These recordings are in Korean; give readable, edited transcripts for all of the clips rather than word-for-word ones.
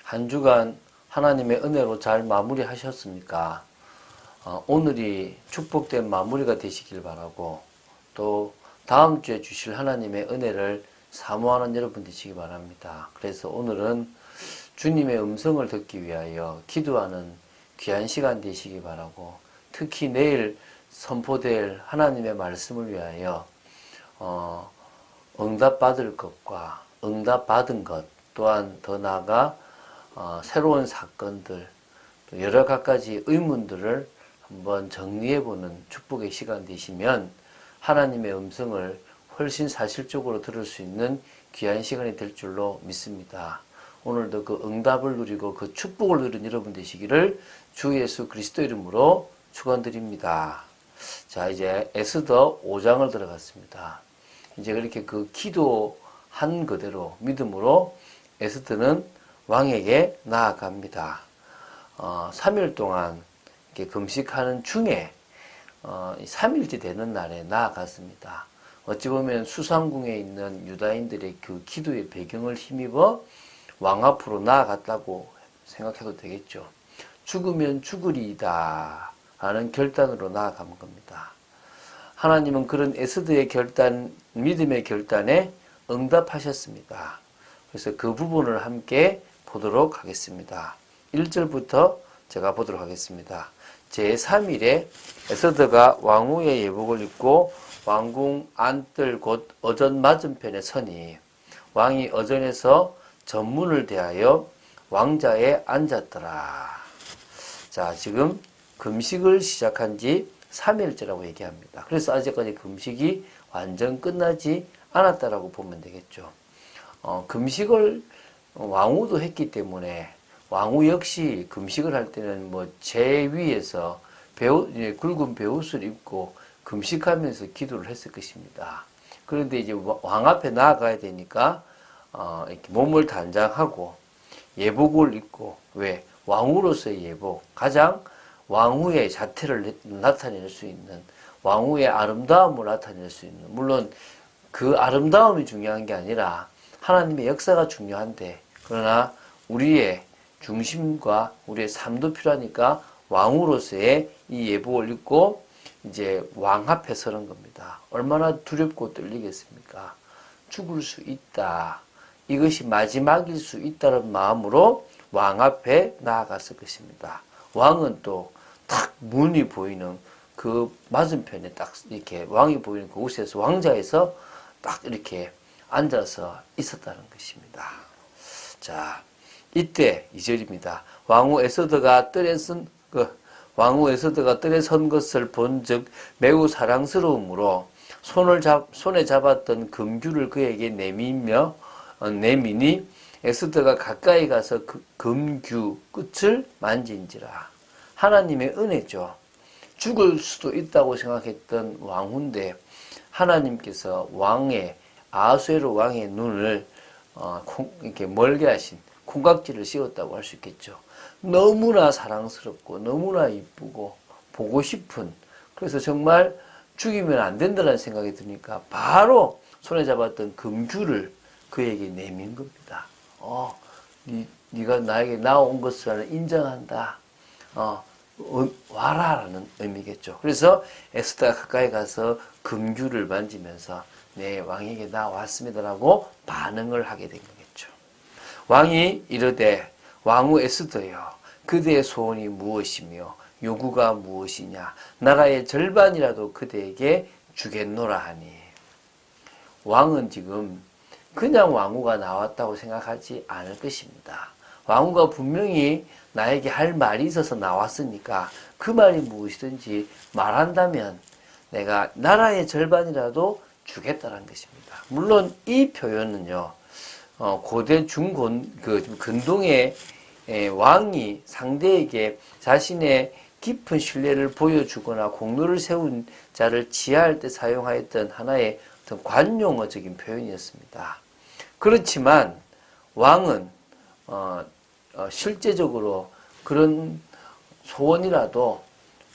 한 주간 하나님의 은혜로 잘 마무리하셨습니까? 오늘이 축복된 마무리가 되시길 바라고, 또 다음 주에 주실 하나님의 은혜를 사모하는 여러분 되시기 바랍니다. 그래서 오늘은 주님의 음성을 듣기 위하여 기도하는 귀한 시간 되시기 바라고, 특히 내일 선포될 하나님의 말씀을 위하여 응답받을 것과 응답받은 것, 또한 더 나아가 새로운 사건들, 또 여러 가지 의문들을 한번 정리해보는 축복의 시간 되시면 하나님의 음성을 훨씬 사실적으로 들을 수 있는 귀한 시간이 될 줄로 믿습니다. 오늘도 그 응답을 누리고 그 축복을 누리는 여러분 되시기를 주 예수 그리스도 이름으로 축원드립니다. 자, 이제 에스더 5장을 들어갔습니다. 이제 그렇게 그 기도한 그대로 믿음으로 에스더는 왕에게 나아갑니다. 3일 동안 이렇게 금식하는 중에 3일째 되는 날에 나아갔습니다. 어찌 보면 수상궁에 있는 유다인들의 그 기도의 배경을 힘입어 왕 앞으로 나아갔다고 생각해도 되겠죠. 죽으면 죽으리이다 라는 결단으로 나아간 겁니다. 하나님은 그런 에스더의 결단, 믿음의 결단에 응답하셨습니다. 그래서 그 부분을 함께 보도록 하겠습니다. 1절부터 제가 보도록 하겠습니다. 제3일에 에스더가 왕후의 예복을 입고 왕궁 안뜰 곧 어전 맞은편에 서니 왕이 어전에서 전문을 대하여 왕자에 앉았더라. 자, 지금 금식을 시작한 지 3일째라고 얘기합니다. 그래서 아직까지 금식이 완전 끝나지 않았다라고 보면 되겠죠. 금식을 왕후도 했기 때문에 왕후 역시 금식을 할 때는 뭐 제 위에서 굵은 베옷을 입고 금식하면서 기도를 했을 것입니다. 그런데 이제 왕 앞에 나아가야 되니까 이렇게 몸을 단장하고 예복을 입고, 왜? 왕후로서의 예복, 가장 왕후의 자태를 나타낼 수 있는, 왕후의 아름다움을 나타낼 수 있는, 물론 그 아름다움이 중요한 게 아니라 하나님의 역사가 중요한데, 그러나 우리의 중심과 우리의 삶도 필요하니까 왕후로서의 이 예복을 입고 이제 왕 앞에 서는 겁니다. 얼마나 두렵고 떨리겠습니까? 죽을 수 있다. 이것이 마지막일 수 있다는 마음으로 왕 앞에 나아갔을 것입니다. 왕은 또 딱 문이 보이는 그 맞은편에 딱 이렇게 왕이 보이는 그곳에서, 왕자에서 딱 이렇게 앉아서 있었다는 것입니다. 자, 이때 2절입니다. 왕후 에스더가 뜰에 선 것을 본즉 매우 사랑스러움으로 손에 잡았던 금규를 그에게 내미니 에스더가 가까이 가서 그 금규 끝을 만진지라. 하나님의 은혜죠. 죽을 수도 있다고 생각했던 왕후인데 하나님께서 아하수에로 왕의 눈을 이렇게 멀게 하신, 콩깍지를 씌웠다고 할 수 있겠죠. 너무나 사랑스럽고 너무나 이쁘고 보고 싶은, 그래서 정말 죽이면 안 된다는 생각이 드니까 바로 손에 잡았던 금규를 그에게 내민 겁니다. 네가 나에게 나온 것을 인정한다. 와라라는 의미겠죠. 그래서 에스더가 가까이 가서 금규를 만지면서 네, 왕에게 나왔습니다라고 반응을 하게 된 거겠죠. 왕이 이르되 왕후 에스더여, 그대의 소원이 무엇이며 요구가 무엇이냐? 나라의 절반이라도 그대에게 주겠노라 하니. 왕은 지금 그냥 왕후가 나왔다고 생각하지 않을 것입니다. 왕후가 분명히 나에게 할 말이 있어서 나왔으니까 그 말이 무엇이든지 말한다면 내가 나라의 절반이라도 주겠다는 것입니다. 물론 이 표현은요, 고대 근동의 왕이 상대에게 자신의 깊은 신뢰를 보여주거나 공로를 세운 자를 지하할 때 사용하였던 하나의 어떤 관용어적인 표현이었습니다. 그렇지만 왕은 실제적으로 그런 소원이라도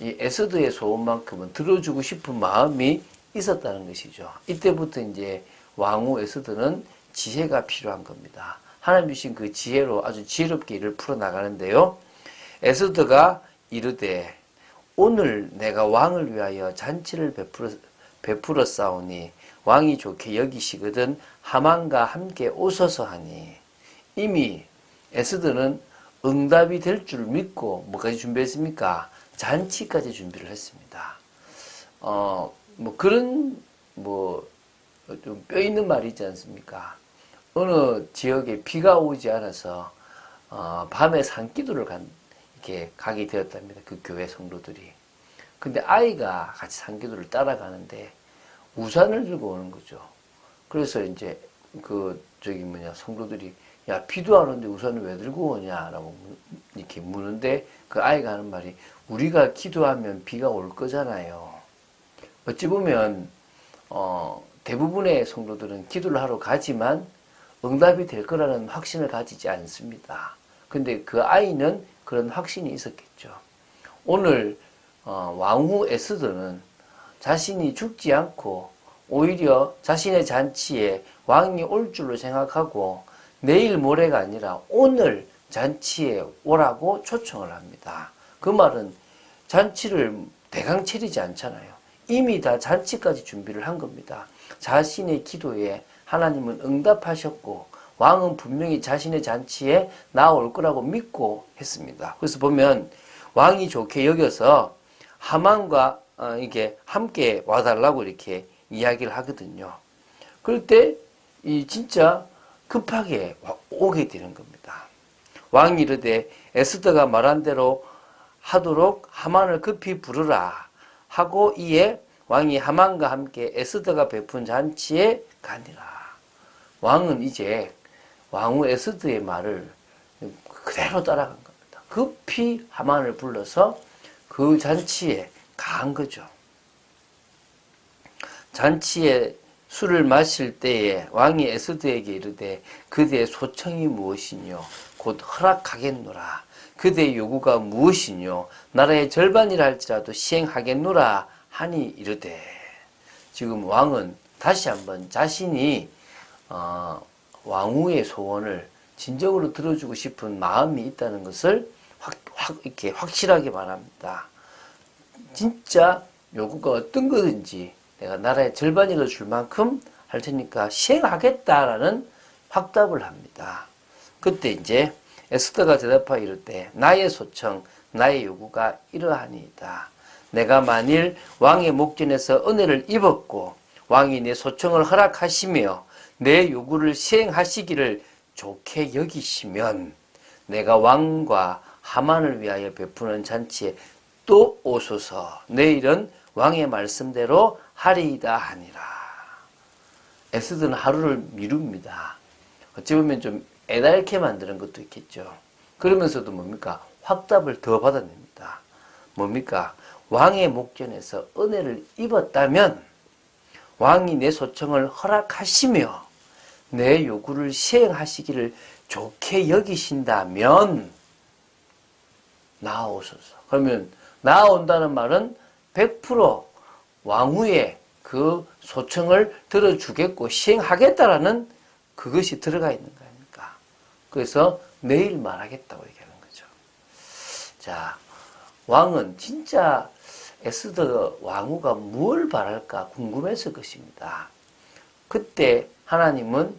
이 에스더의 소원만큼은 들어주고 싶은 마음이 있었다는 것이죠. 이때부터 이제 왕후 에스더는 지혜가 필요한 겁니다. 하나님 주신 그 지혜로 아주 지혜롭게 일을 풀어나가는데요. 에스더가 이르되 오늘 내가 왕을 위하여 잔치를 베풀어 싸우니 왕이 좋게 여기시거든 하만과 함께 오소서 하니, 이미 에스더는 응답이 될 줄 믿고 뭐까지 준비했습니까? 잔치까지 준비를 했습니다. 그런 좀 뼈 있는 말이 있지 않습니까? 어느 지역에 비가 오지 않아서 밤에 산기도를 이렇게 가게 되었답니다. 그 교회 성도들이. 근데 아이가 같이 산기도를 따라가는데 우산을 들고 오는 거죠. 그래서 이제 성도들이 야, 비도 안 오는데 우산을 왜 들고 오냐라고 이렇게 묻는데 그 아이가 하는 말이 우리가 기도하면 비가 올 거잖아요. 어찌 보면 대부분의 성도들은 기도를 하러 가지만 응답이 될 거라는 확신을 가지지 않습니다. 근데 그 아이는 그런 확신이 있었겠죠. 오늘 왕후 에스더는 자신이 죽지 않고 오히려 자신의 잔치에 왕이 올 줄로 생각하고 내일 모레가 아니라 오늘 잔치에 오라고 초청을 합니다. 그 말은 잔치를 대강 차리지 않잖아요. 이미 다 잔치까지 준비를 한 겁니다. 자신의 기도에 하나님은 응답하셨고 왕은 분명히 자신의 잔치에 나올 거라고 믿고 했습니다. 그래서 보면 왕이 좋게 여겨서 하만과 이게 함께 와달라고 이렇게 이야기를 하거든요. 그럴 때 진짜 급하게 오게 되는 겁니다. 왕이 이르되 에스더가 말한 대로 하도록 하만을 급히 부르라 하고 이에 왕이 하만과 함께 에스더가 베푼 잔치에 가니라. 왕은 이제 왕후 에스더의 말을 그대로 따라간 겁니다. 급히 하만을 불러서 그 잔치에 간 거죠. 잔치에 술을 마실 때에 왕이 에스더에게 이르되 그대의 소청이 무엇이뇨? 곧 허락하겠노라. 그대의 요구가 무엇이뇨? 나라의 절반이라 할지라도 시행하겠노라 하니 이르되, 지금 왕은 다시 한번 자신이 왕후의 소원을 진정으로 들어주고 싶은 마음이 있다는 것을 이렇게 확실하게 말합니다. 진짜 요구가 어떤 거든지 내가 나라의 절반이라도 줄 만큼 할 테니까 시행하겠다라는 확답을 합니다. 그때 이제 에스더가 대답하여 이르되 나의 소청, 나의 요구가 이러하니이다. 내가 만일 왕의 목전에서 은혜를 입었고 왕이 내 소청을 허락하시며 내 요구를 시행하시기를 좋게 여기시면 내가 왕과 하만을 위하여 베푸는 잔치에 또 오소서. 내일은 왕의 말씀대로 하리이다 하니라. 에스더는 하루를 미룹니다. 어찌 보면 좀 애달게 만드는 것도 있겠죠. 그러면서도 뭡니까? 확답을 더 받아냅니다. 뭡니까? 왕의 목전에서 은혜를 입었다면 왕이 내 소청을 허락하시며 내 요구를 시행하시기를 좋게 여기신다면 나아오소서. 그러면 나아온다는 말은 100% 왕후의 그 소청을 들어주겠고 시행하겠다라는 그것이 들어가 있는 거 아닙니까? 그래서 내일 말하겠다고 얘기하는 거죠. 자, 왕은 진짜 에스더 왕후가 뭘 바랄까 궁금했을 것입니다. 그때 하나님은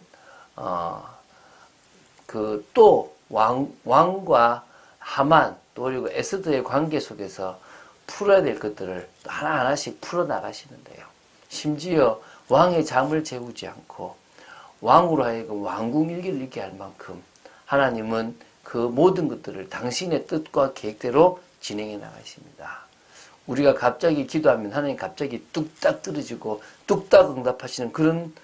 또 왕과 하만 또 그리고 에스더의 관계 속에서 풀어야 될 것들을 하나하나씩 풀어나가시는데요. 심지어 왕의 잠을 재우지 않고 왕으로 하여금 왕궁일기를 읽게 할 만큼 하나님은 그 모든 것들을 당신의 뜻과 계획대로 진행해 나가십니다. 우리가 갑자기 기도하면 하나님 갑자기 뚝딱 떨어지고 뚝딱 응답하시는 그런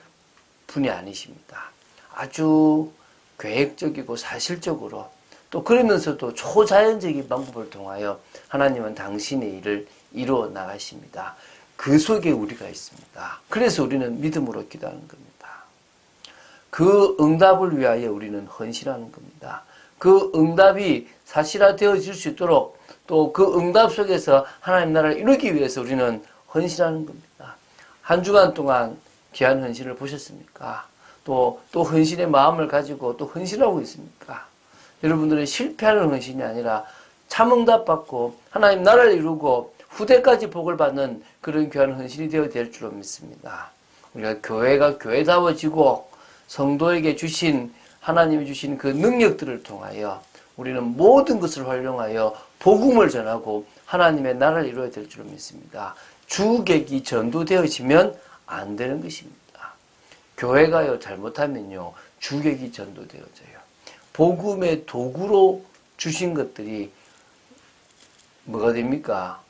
분이 아니십니다. 아주 계획적이고 사실적으로 또 그러면서도 초자연적인 방법을 통하여 하나님은 당신의 일을 이루어 나가십니다. 그 속에 우리가 있습니다. 그래서 우리는 믿음으로 기도하는 겁니다. 그 응답을 위하여 우리는 헌신하는 겁니다. 그 응답이 사실화되어질 수 있도록 또 그 응답 속에서 하나님 나라를 이루기 위해서 우리는 헌신하는 겁니다. 한 주간 동안 귀한 헌신을 보셨습니까? 또 또 헌신의 마음을 가지고 또 헌신하고 있습니까? 여러분들은 실패하는 헌신이 아니라 참응답 받고 하나님 나라를 이루고 후대까지 복을 받는 그런 귀한 헌신이 되어야 될 줄로 믿습니다. 우리가 교회가 교회다워지고 성도에게 주신 하나님이 주신 그 능력들을 통하여 우리는 모든 것을 활용하여 복음을 전하고 하나님의 나라를 이루어야 될 줄로 믿습니다. 주객이 전도되어지면 안 되는 것입니다. 교회가요 잘못하면요 주객이 전도되어져요. 복음의 도구로 주신 것들이 뭐가 됩니까?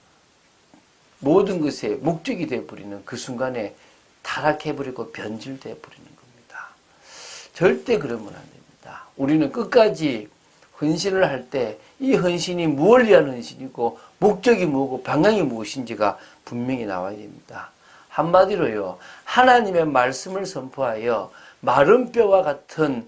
모든 것의 목적이 되어버리는 그 순간에 타락해버리고 변질되어버리는 겁니다. 절대 그러면 안 됩니다. 우리는 끝까지 헌신을 할 때 이 헌신이 무엇을 위한 헌신이고 목적이 뭐고 방향이 무엇인지가 분명히 나와야 됩니다. 한마디로요, 하나님의 말씀을 선포하여 마른 뼈와 같은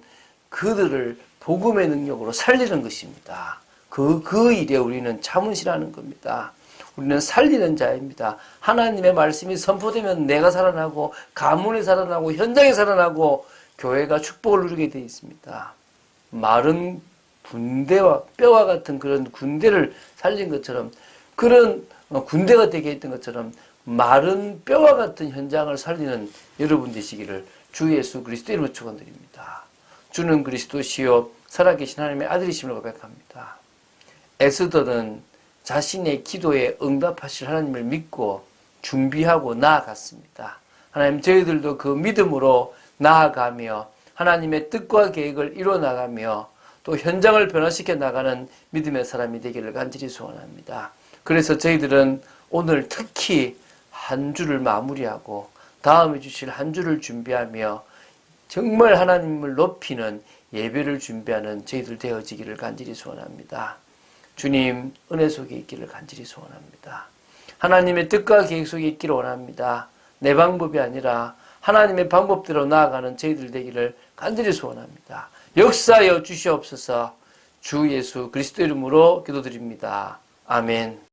그들을 복음의 능력으로 살리는 것입니다. 그 일에 우리는 참으시라는 겁니다. 우리는 살리는 자입니다. 하나님의 말씀이 선포되면 내가 살아나고 가문이 살아나고 현장이 살아나고 교회가 축복을 누리게 되어 있습니다. 마른 군대와 뼈와 같은 그런 군대를 살린 것처럼 그런 군대가 되게 했던 것처럼 마른 뼈와 같은 현장을 살리는 여러분 되시기를 주 예수 그리스도 이름으로 축원드립니다. 주는 그리스도시요 살아계신 하나님의 아들이심을 고백합니다. 에스더는 자신의 기도에 응답하실 하나님을 믿고 준비하고 나아갔습니다. 하나님 저희들도 그 믿음으로 나아가며 하나님의 뜻과 계획을 이뤄나가며 또 현장을 변화시켜 나가는 믿음의 사람이 되기를 간절히 소원합니다. 그래서 저희들은 오늘 특히 한 주를 마무리하고 다음에 주실 한 주를 준비하며 정말 하나님을 높이는 예배를 준비하는 저희들 되어지기를 간절히 소원합니다. 주님 은혜 속에 있기를 간절히 소원합니다. 하나님의 뜻과 계획 속에 있기를 원합니다. 내 방법이 아니라 하나님의 방법대로 나아가는 저희들 되기를 간절히 소원합니다. 역사하여 주시옵소서. 주 예수 그리스도 이름으로 기도드립니다. 아멘.